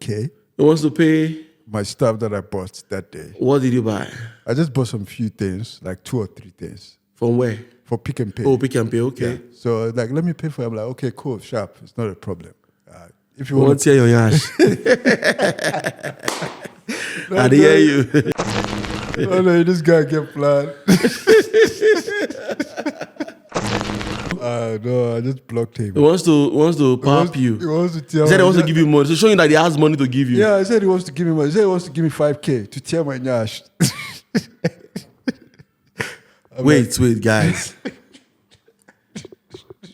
5K. He wants to pay My stuff that I bought that day. What did you buy? I just bought some few things, like 2 or 3 things. From where? For Pick and Pay. Oh, Pick and Pay, okay. Yeah. So like, let me pay for it. I'm like, okay, cool, sharp. It's not a problem. If you want want to hear your yash. I didn't hear you. no, this guy get planned. No, I just blocked him. He wants to pop you. He wants to tell He said he wants me to give you money. So showing that he has money to give you. Yeah, he said he wants to give me money. He said he wants to give me 5K to tear my nyash. Wait, guys.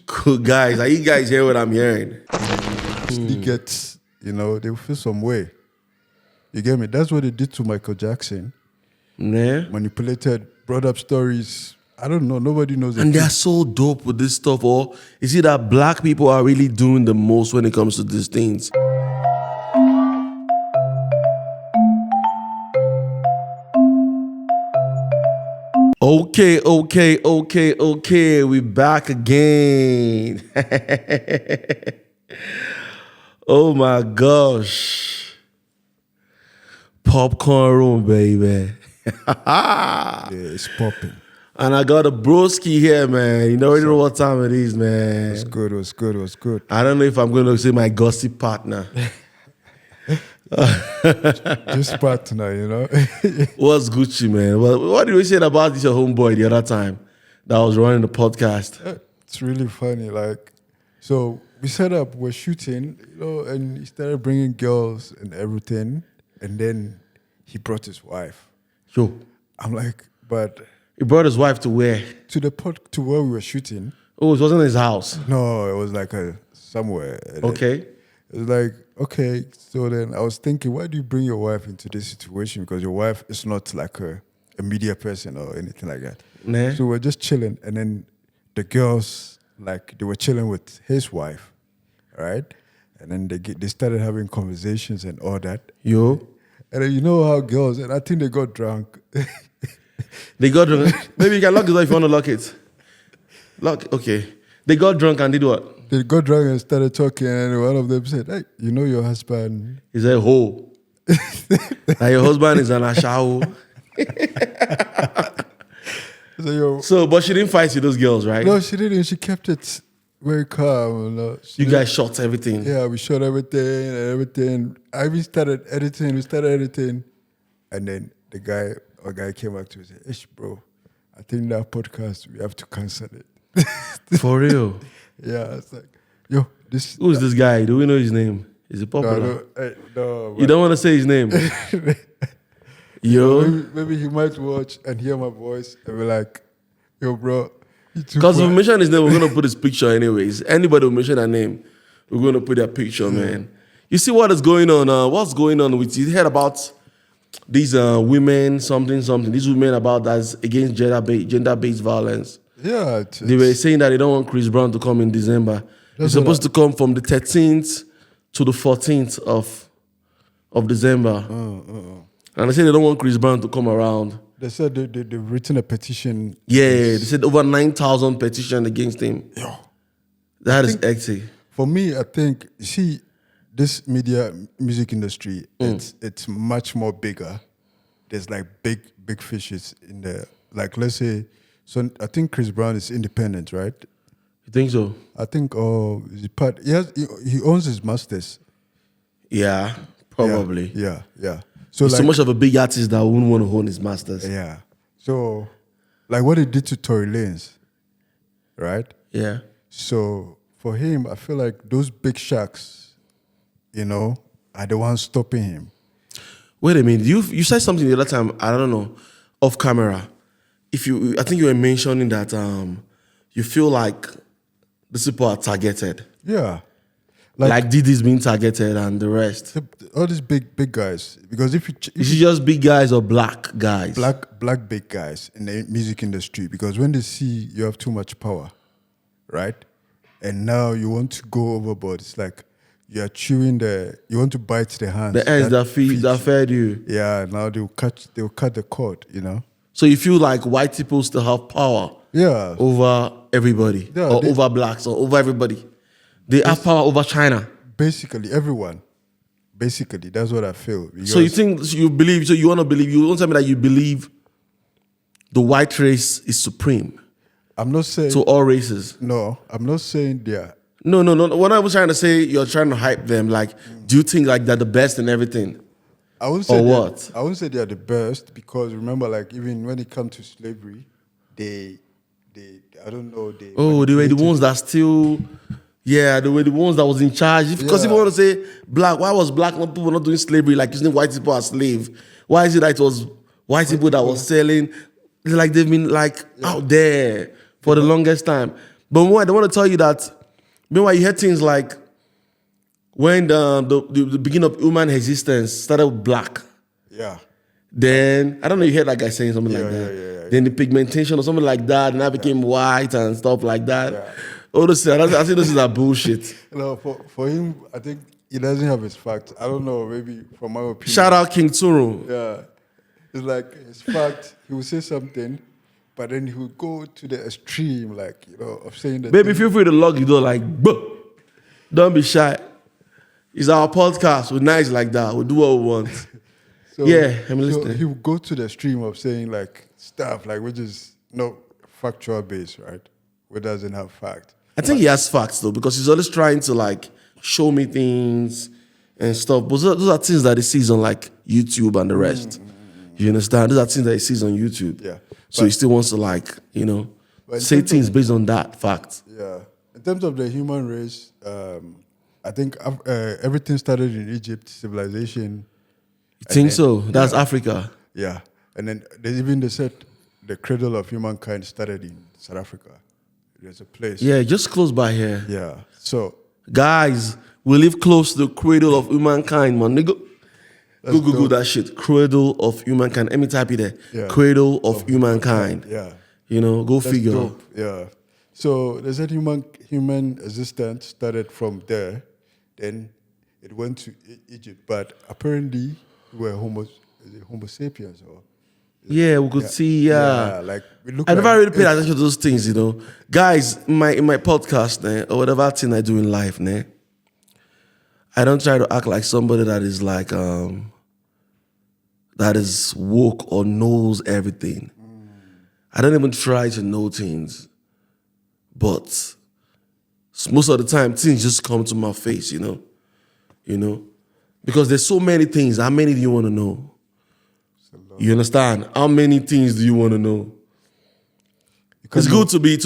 Cool, guys. Are you guys hear what I'm hearing? He gets, they feel some way. You get me? That's what they did to Michael Jackson. Yeah. Manipulated, brought up stories. I don't know. Nobody knows. And they're so dope with this stuff. Or is it that black people are really doing the most when it comes to these things? Okay. We back again. Oh my gosh. Popcorn room, baby. Yeah, it's popping. And I got a broski here, man. You already know what time it is, man. It was good. I don't know if I'm going to say my gossip partner. Just partner, What's Gucci, man? What did we say about this your homeboy the other time that was running the podcast? It's really funny. Like, so we set up, we're shooting, and he started bringing girls and everything. And then he brought his wife. Yo. I'm like, but... He brought his wife to where? To where we were shooting. Oh, it wasn't his house? No, it was like somewhere. Okay. It was like, okay. So then I was thinking, why do you bring your wife into this situation? Because your wife is not like a media person or anything like that. Nah. So we're just chilling. And then the girls, like, they were chilling with his wife, right? And then they started having conversations and all that. Yo. And then you know how girls, and I think they got drunk. They got drunk. Maybe you can lock it if you want to lock it. Lock, okay. They got drunk and did what? They got drunk and started talking, and one of them said, hey, you know your husband. He said, ho. Like your husband is an ashawo. So, but she didn't fight with those girls, right? No, she didn't. She kept it very calm. You guys shot everything. Yeah, we shot everything. I even started editing. We started editing. And then a guy came back to me and said, Ish, bro, I think that podcast, we have to cancel it. For real? Yeah, it's like, yo, this... Who's this guy? Do we know his name? Is it popular? No. You don't want to say his name? Yo. Maybe he might watch and hear my voice and be like, yo, bro. Because if we mention his name, we're going to put his picture anyways. Anybody who mention that name, we're going to put their picture, man. You see what is going on? What's going on with you? Heard about these women, something. These women about that's against gender-based violence. Yeah. They were saying that they don't want Chris Brown to come in December. He's supposed to come from the 13th to the 14th of December. And they said they don't want Chris Brown to come around. They said they've written a petition. Yeah, they said over 9,000 petitions against him. Yeah. That is hectic. For me, I think, see, this music industry, it's much more bigger. There's like big fishes in there. Like, let's say, so I think Chris Brown is independent, right? You think so? I think, he owns his masters. Yeah, probably. Yeah. So he's so much of a big artist that wouldn't want to own his masters. Yeah. So, like what he did to Tory Lanez, right? Yeah. So, for him, I feel like those big sharks, are the ones stopping him. Wait a minute. You said something the other time, I don't know, off camera. I think you were mentioning that you feel like these people are targeted. Yeah. Like Diddy's being targeted and the rest. All these big guys. Because if is it just big guys or black guys? Black big guys in the music industry. Because when they see you have too much power, right? And now you want to go overboard. It's like you are you want to bite the hands. The hands that fed you. Yeah, now they'll cut the cord, So you feel like white people still have power over everybody, or over blacks, or over everybody. They have power over China. Basically, everyone. Basically, that's what I feel. So you think you believe? So you want to tell me that you believe the white race is supreme I'm not saying to all races? no. I'm not saying they are. No. What I was trying to say, you're trying to hype them. Like, do you think like they're the best in everything? I wouldn't say Or what? I wouldn't say they are the best because remember, like even when it comes to slavery, they I don't know they. Oh, they were the manipulated- ones that still, yeah, they were the ones that was in charge. Because if you want to say black, why was black people not doing slavery, like using white people as slave? Why is it that it was white people that was selling? It's like they've been like out there for the longest time. But more, I don't want to tell you that. Meanwhile, you hear things like when the beginning of human existence started with black. Yeah. Then I don't know. You heard that guy saying something like that. Yeah. Then the pigmentation or something like that, and I became white and stuff like that. Yeah. All this, I think this is a bullshit. No, for him, I think he doesn't have his facts. I don't know. Maybe from my opinion. Shout out King Turu. Yeah. It's like his fact. He will say something, but then he will go to the extreme, like of saying that. Baby, feel free to log the door like, "Buh." Don't be shy. It's our podcast. We're nice like that. We'll do what we want. So, Yeah, I'm so listening. he will go to the extreme of saying like stuff like which is not factual based, right? Which doesn't have fact. I think he has facts though, because he's always trying to like show me things and stuff. But those are things that he sees on like YouTube and the rest. You understand? Those are things that he sees on YouTube. Yeah. So he still wants to like, But in say terms of- things based on that fact. Yeah. In terms of the human race, I think everything started in Egypt, civilization. You think then- so? That's Africa. Yeah. And then they said the cradle of humankind started in South Africa. There's a place. Yeah, just close by here. Yeah. So Guys, we live close to the cradle of humankind, man. Nigga. Go Google that shit. Cradle of humankind. Let me type it there. Yeah. Cradle of humankind. yeah. Go That's figure. dope. Yeah. So they said human existence started from there, then it went to Egypt. But apparently we were Homo sapiens or Yeah, we could see. like we look I never like really paid attention to those things, Guys, in my podcast, or whatever thing I do in life, I don't try to act like somebody that is like that is woke or knows everything. I don't even try to know things. But most of the time, things just come to my face, Because there's so many things. How many do you want to know? You understand? How many things do you want to know? It's good to be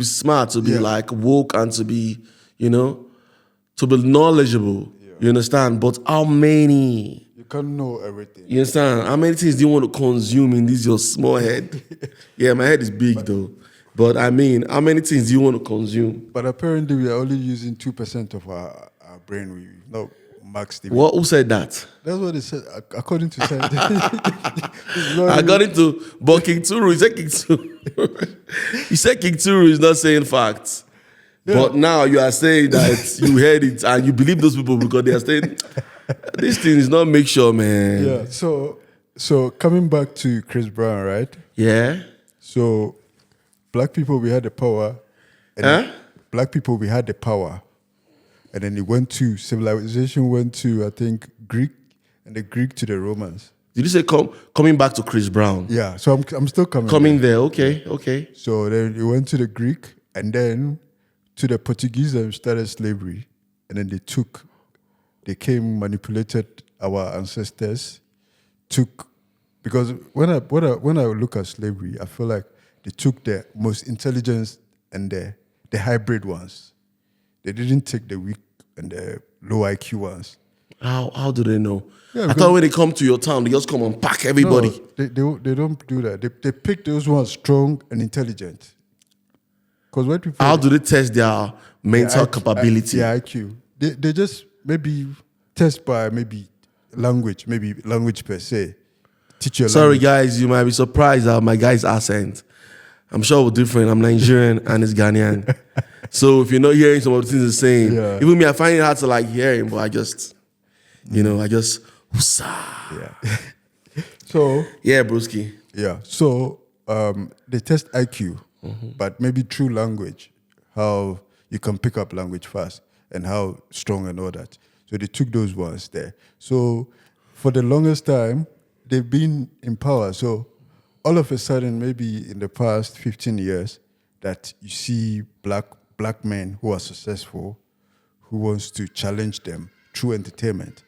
smart, to be Yeah. like woke and to be, to be knowledgeable. You understand? But how many? you can't know everything. You understand? How many things do you want to consume in this your small head? Yeah, my head is big though. But I mean, how many things do you want to consume? But apparently we are only using 2% of our brain. We no max. Who said that? That's what they said according to science. I got into, but King Turu, he said King Turu. He said King Turu is not saying facts. Yeah. But now you are saying that you heard it and you believe those people because they are saying, this thing is not make sure, man. Yeah. So coming back to Chris Brown, right? Yeah? So black people we had the power. And Huh? black people we had the power. And then it went to civilization went to I think Greek and the Greek to the Romans. Did you say coming back to Chris Brown? Yeah. So I'm still coming. Coming there, okay. So then it went to the Greek and then to the Portuguese and started slavery. And then they came, manipulated our ancestors, because when I look at slavery, I feel like they took the most intelligent and the hybrid ones. They didn't take the weak and the low IQ ones. How do they know? Yeah, I thought when they come to your town, they just come and pack everybody. No, they don't do that. They pick those ones strong and intelligent. Because when people How do they test their mental capability? Yeah, IQ. They just maybe test by maybe language per se. Teach your Sorry, language. guys, you might be surprised at my guy's accent. I'm sure we're different. I'm Nigerian and he's Ghanaian. So if you're not hearing some of the things he's saying, Yeah. even me, I find it hard to like hear him, but I just, whoosah. Yeah. So Yeah, broski. yeah. So they test IQ, but maybe through language, how you can pick up language fast and how strong and all that. So they took those ones there. So for the longest time, they've been in power. So all of a sudden, maybe in the past 15 years, that you see black men who are successful, who wants to challenge them through entertainment.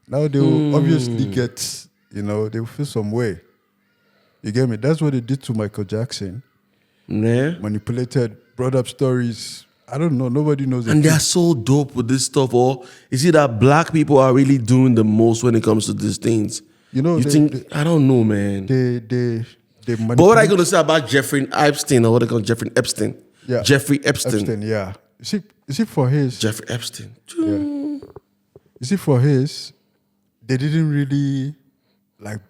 Now they will obviously get, they will feel some way. You get me? That's what they did to Michael Jackson. Yeah. Manipulated, brought up stories. I don't know. Nobody knows. And they're so dope with this stuff. Or is it that black people are really doing the most when it comes to these things? I don't know, man. They but what are you going to say about Jeffrey Epstein, or what they call Jeffrey Epstein? Yeah. Jeffrey Epstein. Yeah. You see for his... Jeffrey Epstein. Yeah. You see for his, they didn't really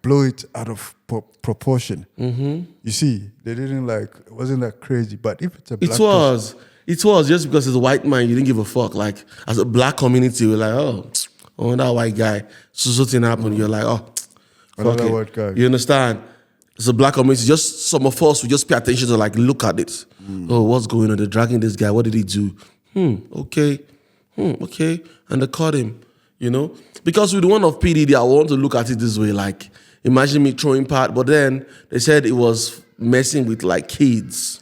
blow it out of proportion. Mm-hmm. You see, they didn't it wasn't that crazy. But if it's a black person, it was just because it's a white man, you didn't give a fuck. Like, as a black community, we're like, oh, that white guy. So something happened. You're like, another white guy. You understand? It's a black community. Just some of us, we just pay attention to look at it. Oh, what's going on? They're dragging this guy. What did he do? Okay. And they caught him, Because with the one of PDD, I want to look at it this way. Imagine me throwing part, but then they said it was messing with kids.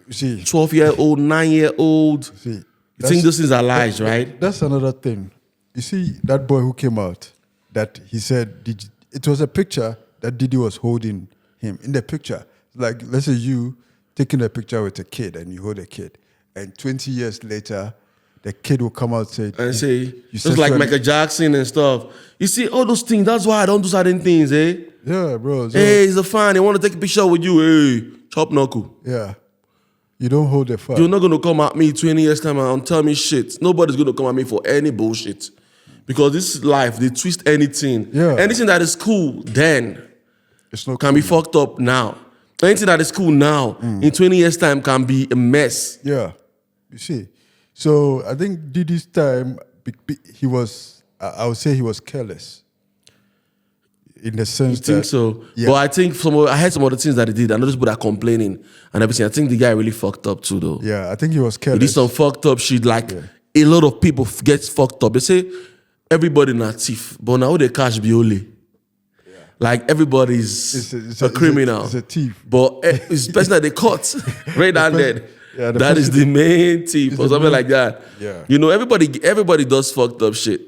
You see, 12-year-old, 9-year-old. You think those things are lies, right? That's another thing. You see, that boy who came out, that he said, it was a picture that Diddy was holding him. In the picture, let's say you taking a picture with a kid and you hold a kid, and 20 years later, the kid will come out and say just like Michael Jackson and stuff. You see, all those things, that's why I don't do certain things, eh? Yeah, bro. So, hey, he's a fan. They want to take a picture with you. Hey, chop knuckle. Yeah. You don't hold a fan. You're not going to come at me 20 years time and tell me shit. Nobody's going to come at me for any bullshit. Because this life, they twist anything. Yeah. Anything that is cool then can be fucked up now. Anything that is cool now, in 20 years time, can be a mess. Yeah. You see. So I think Diddy's time, he was, I would say he was careless. In the sense that... You think so? Yeah. But I think I heard some of the things that he did. I know those people are complaining and everything. I think the guy really fucked up too, though. Yeah, I think he was careless. He did some fucked up shit. A lot of people get fucked up. They say everybody not thief, but now they cash Biole. Everybody's a criminal. It's a thief. But it's the person that they caught right and dead. Yeah, that is the main thief or something like that. Yeah. Everybody does fucked up shit.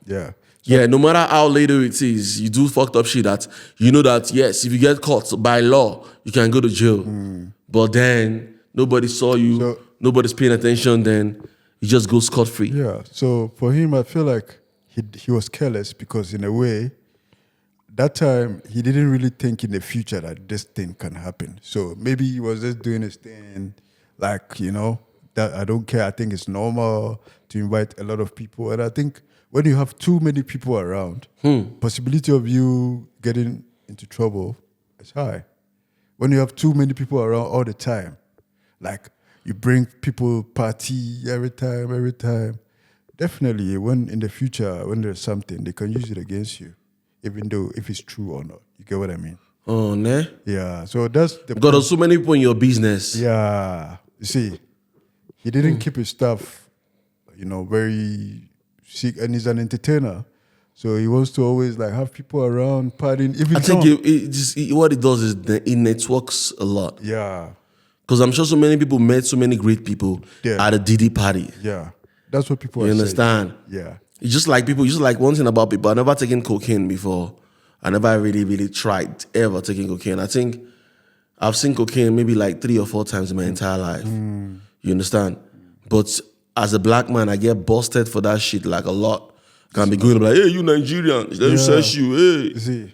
Yeah. So, no matter how later it is, you do fucked up shit that that, yes, if you get caught by law, you can go to jail. But then nobody saw you, nobody's paying attention, then you just go scot-free. Yeah. So for him, I feel like he was careless because in a way, that time, he didn't really think in the future that this thing can happen. So maybe he was just doing his thing, that I don't care. I think it's normal to invite a lot of people. And I think when you have too many people around, possibility of you getting into trouble is high. When you have too many people around all the time, you bring people party every time, definitely when in the future, when there's something, they can use it against you. Even though if it's true or not. You get what I mean? Oh, ne? Yeah. So that's the because there's so many people in your business. Yeah. You see, he didn't keep his stuff, very sick, and he's an entertainer. So he wants to always have people around partying. I think what it does is it networks a lot. Yeah. Because I'm sure so many people met so many great people at a Diddy party. Yeah. That's what people You understand? Yeah. It's just like one thing about people. I've never taken cocaine before. I never really tried ever taking cocaine. I think I've seen cocaine maybe 3 or 4 times in my entire life. You understand? But as a black man, I get busted for that shit a lot. Can be going hey, you Nigerian. Let me search you. Hey. You see,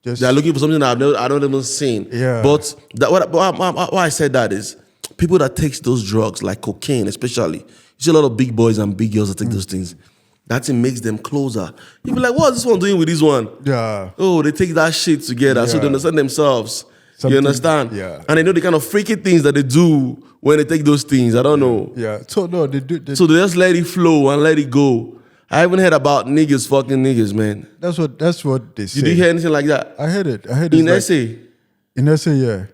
they're looking for something that I don't even seen. Yeah. But why I said that is people that take those drugs, like cocaine especially, you see a lot of big boys and big girls that take those things. That thing makes them closer. You be like, what is this one doing with this one? Yeah. Oh, they take that shit together so they understand themselves. You understand? Yeah. And they know the kind of freaky things that they do when they take those things. I don't know. Yeah. So no, they do. So they just let it flow and let it go. I haven't heard about niggas fucking niggas, man. That's what they say. Did you hear anything like that? I heard it. In essay? In essay, yeah.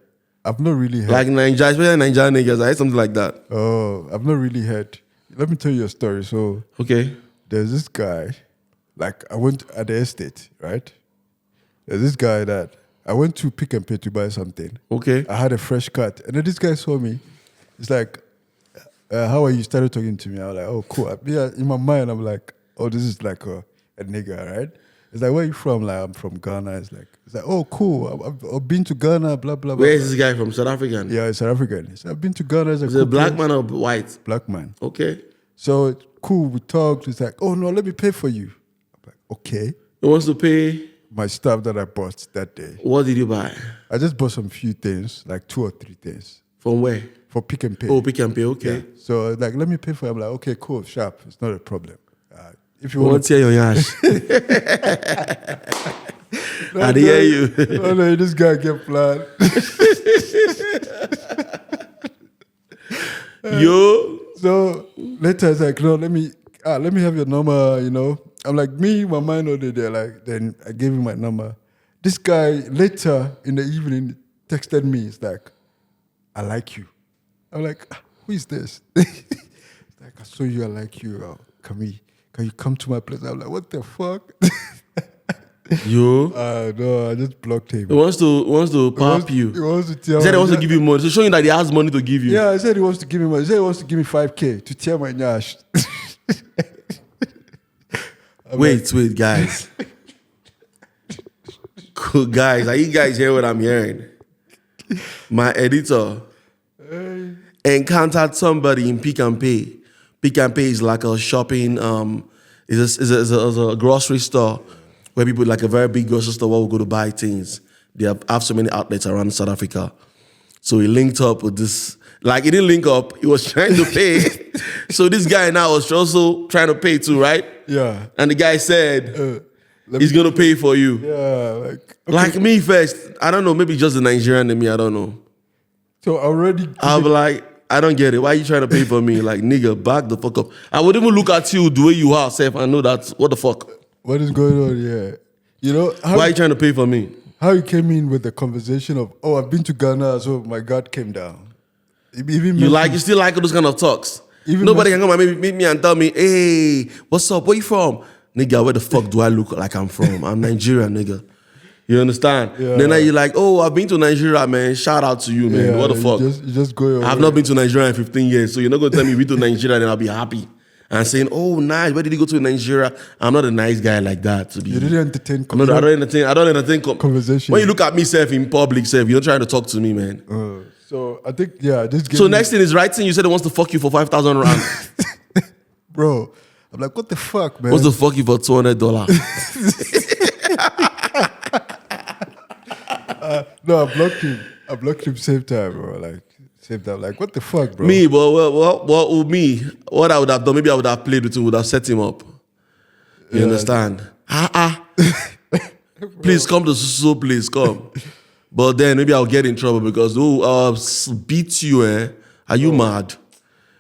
I've not really heard. Like Nigeria, especially Nigerian niggas. I heard something like that. Oh, I've not really heard. Let me tell you a story. So okay. There's this guy, like I went at the estate, right? There's this guy that I went to Pick and Pay to buy something. Okay. I had a fresh cut, and then this guy saw me. He's like, "How are you?" Started talking to me. I was like, "Oh, cool." Yeah, in my mind, I'm like, "Oh, this is like a nigga, right?" It's like, "Where are you from?" Like, "I'm from Ghana." It's like, "Oh, cool. I've been to Ghana." Blah blah blah. Where is this guy from? South African? Yeah, it's South African. He said, "I've been to Ghana." It's Is it a black man or white? Black man. Okay. So it's cool. We talked. He's like, "Oh no, let me pay for you." I'm like, "Okay." He wants to pay. My stuff that I bought that day. What did you buy? I just bought some few things, like 2 or 3 things. From where? For Pick and Pay. Oh, Pick and Pay, okay. Yeah. So like, let me pay for it. I'm like, okay, cool, sharp. It's not a problem. If you want want to hear your yash. I hear you. No, this guy get plan. Yo. So later it's like, no, let me have your number, you know. I'm like, my mind already there. Like, then I gave him my number. This guy later in the evening texted me. It's like, I like you. I'm like, who is this? It's like, I saw you, I like you. Can you come to my place? I'm like, what the fuck? Yo. No, I just blocked him. He wants to pop you. He wants to tell He said he me. wants to give you money. So showing that he has money to give you. Yeah, I said he wants to give me money. He said he wants to give me 5K to tear my nyash. Wait, guys. Cool, guys. Are you guys hear what I'm hearing? My editor encountered somebody in Pick and Pay. Pick and Pay is like a shopping, is a grocery store where people, like a very big grocery store where we go to buy things. They have so many outlets around South Africa. So he linked up with this. Like, he didn't link up. He was trying to pay. So this guy now was also trying to pay too, right? Yeah. And the guy said, he's going to pay for you. Yeah, like... Okay. Like me first. I don't know. Maybe just the Nigerian in me. I don't know. So already... I'll be like, I don't get it. Why are you trying to pay for me? Like, nigga, back the fuck up. I would even look at you the way you are, Seth, and know that, what the fuck? What is going on here? You know... Why are you trying to pay for me? How you came in with the conversation of, oh, I've been to Ghana, so my God came down. Even You still like those kind of talks? Nobody can come and meet me and tell me, hey, what's up? Where you from? Nigga, where the fuck do I look like I'm from? I'm Nigerian, nigga. You understand? Yeah. Then you're like, oh, I've been to Nigeria, man. Shout out to you, man. What the fuck? You just go your I've way. not been to Nigeria in 15 years, so you're not going to tell me you've been to Nigeria, then I'll be happy. And saying, oh, nice, where did you go to Nigeria? I'm not a nice guy like that. To be. You didn't entertain I don't entertain conversation. When you look at me, self, in public, self, you're not trying to talk to me, man. So I think, this game. So next thing is writing, you said he wants to fuck you for 5,000 rand. Bro, I'm like, what the fuck, man? What's the fuck you for $200? No, I blocked him same time, bro. Like, same time. Like, what the fuck, bro? Me, but with me, what I would have done, maybe I would have played with him, would have set him up. You understand? Please come to so please come. But then maybe I'll get in trouble because beat you, eh? Are you mad?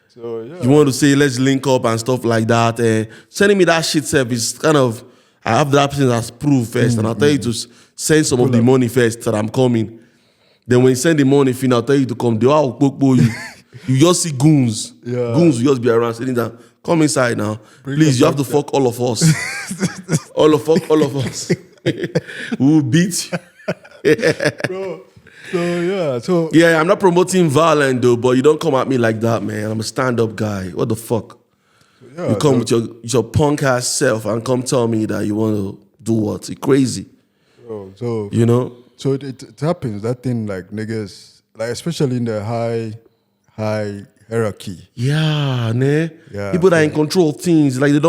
So yeah. You want to say let's link up and stuff like that? Sending me that shit self is kind of, I have that person as proof first, and I'll tell you to send some of the money first that I'm coming. Then when you send the money, I'll tell you to come. They all you. You just see goons. Yeah. Goons will just be around sitting down. Come inside now. Please, you have to fuck all of us. all of us. We will beat you. Bro. So I'm not promoting violence though, but you don't come at me like that, man. I'm a stand-up guy. What the fuck? You come with your punk ass self and come tell me that you want to do what? You're crazy. So you know? So it happens, that thing, like niggas, like especially in the high hierarchy. Yeah, ne? Yeah, people that are in control of things, like they've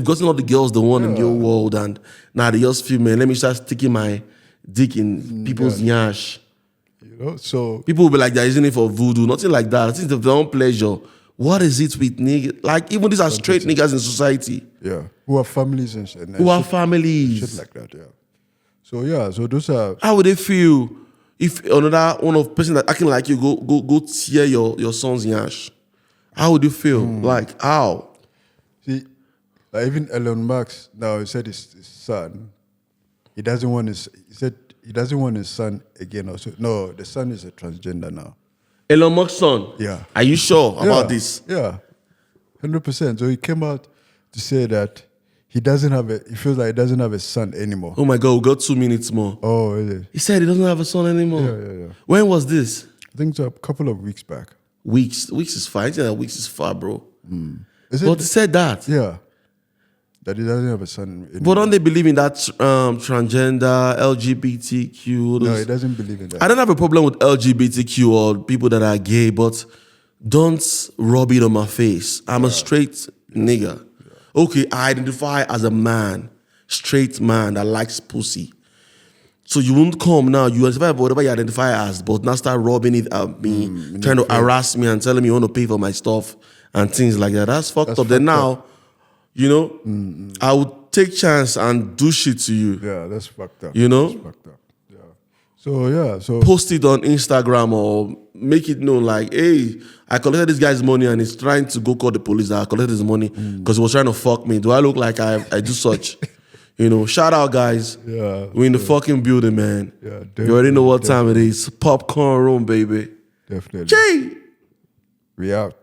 gotten all the girls they want in the whole world, and now they just feel, man, let me start sticking my dick in people's nyash. You know, so people will be like, that isn't it for voodoo? Nothing like that. It's their own pleasure. What is it with niggas? Like, even these are straight niggas in society. Yeah, who have families and shit. Who have families. Shit like that, yeah. So so those are... How would they feel if another one of person that acting like you go tear your son's nyash? How would you feel? Like, how? See, like even Elon Musk now, he said his son, he doesn't want his son again also. No, the son is a transgender now. Elon Musk's son? Yeah. Are you sure about this? Yeah, 100%. So he came out to say that he doesn't have a. He feels like he doesn't have a son anymore. Oh my God, we got 2 minutes more. Oh, really? He said he doesn't have a son anymore. Yeah. When was this? I think it's a couple of weeks back. Weeks is far. I think that weeks is far, bro. Is it? But he said that. Yeah. That he doesn't have a son anymore. But don't they believe in that transgender, LGBTQ? No, he doesn't believe in that. I don't have a problem with LGBTQ or people that are gay, but don't rub it on my face. I'm a straight nigga. Okay, I identify as a man, straight man that likes pussy. So you won't come now, you identify whatever you identify as, but now start rubbing it at me, trying to harass me and telling me you want to pay for my stuff and things like that. That's fucked up. Then now, you know, I would take chance and do shit to you. Yeah, that's fucked up. You know? That's fucked up. Yeah. So Post it on Instagram or make it known like, hey, I collected this guy's money and he's trying to go call the police that I collected his money because he was trying to fuck me. Do I look like I do such? You know, shout out, guys. Yeah. We're in the fucking building, man. Yeah, you already know what time it is. Popcorn room, baby. Definitely. Jay! We out.